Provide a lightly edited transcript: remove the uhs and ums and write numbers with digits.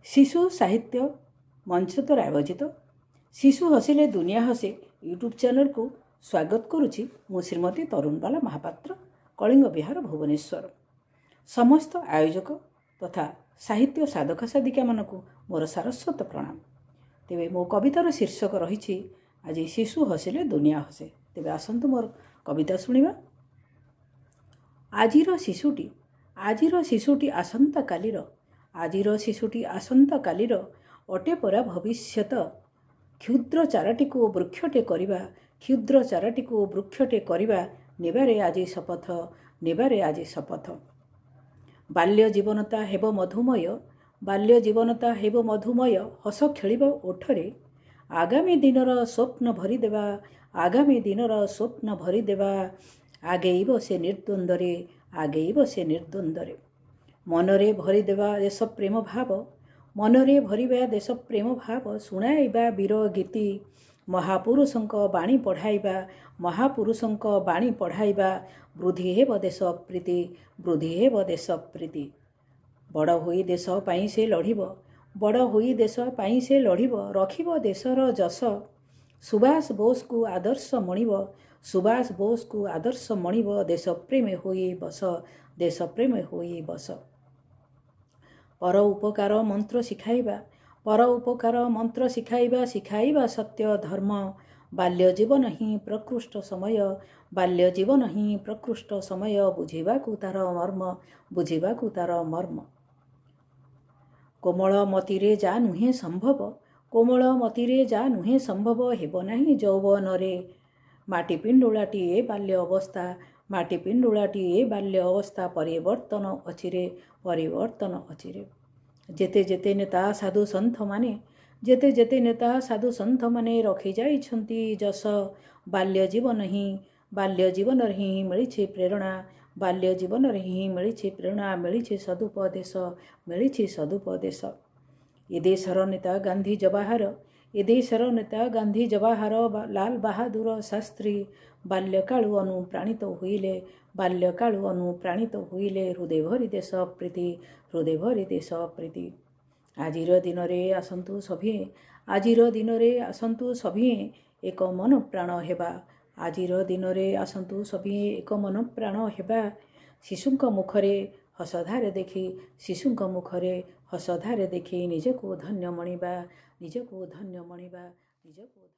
शिशु साहित्य मंच द्वारा आयोजित शिशु हसिले दुनिया हसे यूट्यूब चैनल को स्वागत करुछि मु श्रीमती तरुणबाला महापात्र कलिंग विहार भुवनेश्वर। समस्त आयोजक तथा साहित्य साधक साधिका मानक मोर सारस्वत प्रणाम। तेबे मो कवितार शीर्षक रही आज शिशु हसिले दुनिया हसे। तेबे आसंतु मोर कविता शुणिबा। आजिर शिशुटी आसंता कालीर आजिर शिशुटी आसंता कालीर अटे परा भविष्यत। क्षुद्र चाराटी को वृक्षटे करिबा क्षुद्र चाराटी को वृक्षटे करिबा नेबारे आज शपथ नेबारे आज शपथ। बाल्य जीवनता हेब मधुमय बाल्य जीवनता हेब मधुमय हस खेलिब ओठरे आगामी दिनर स्वप्न भरी देवा आगामी दिनर स्वप्न भरी देवा आगेइब से निर्द्वंद्वरे आगेइब से निर्द्वंद्वरे। मनरे भरी देवा देश प्रेम भाव मनरे भरिबा देश प्रेम भाव शुणाइबा वीर गीति महापुरुषंक बाणी पढ़ाइबा महापुरुषंक बाणी पढ़ाइबा वृद्धि हेब देश प्रीति वृद्धि हेब देश प्रीति। बड़ होई देश पाई से लढ़िब बड़ होई देश पाई से लढ़िब रखिब देशर जस। सुभाष बोस को आदर्श मणिब सुभाष बोस को आदर्श मणिब देश प्रेम होई बस देश प्रेम होई बस। पर उपकार मंत्र शिखाइबा पर उपकार मंत्र शिखाइबा शिखाइबा सत्य धर्म। बाल्य जीवन ही प्रकृष्ट समय बाल्य जीवन ही प्रकृष्ट समय बुझिबाकु तार मर्म बुझिबाकु तार मर्म। कोमल मतिरे जा नुहे संभव कोमल मतिरे जा नुहे संभव हेब नाही यौवन रे। माटी पिंडुलाटी ए बाल्य अवस्था माटी पिंडुलाटी ए बाल्य अवस्था परिवर्तन अचिरे परिवर्तन अचिरे। जेते जेते नेता साधु संत माने जेते जेते नेता साधु संत माने रखी जाइछंती जस। बाल्य जीवन ही मिली प्रेरणा बाल्य जीवन ही मिली प्रेरणा मिली सदुपदेश मिली सदुपदेश। ए देशर नेता गांधी जवाहर ए देशर नेता गांधी जवाहर लाल बहादुर शास्त्री बाल्यकाळु अनुप्राणित होइले बाल्यकाळु अनुप्राणित होइले हृदय भरी देश प्रीति हृदय भरी देश प्रीति। आजिर दिन रे आसंतु सभिए आजिर दिन रे आसंतु सभिए एक मन प्राण हेबा आजिर दिन रे आसंतु सभिए एक मन प्राण हेबा। शिशुंक मुखरे हसधारे देखी शिशुंक मुखरे हसधारे देखी निजको धन्य मणिबा निजको धन्य मणिबा निजको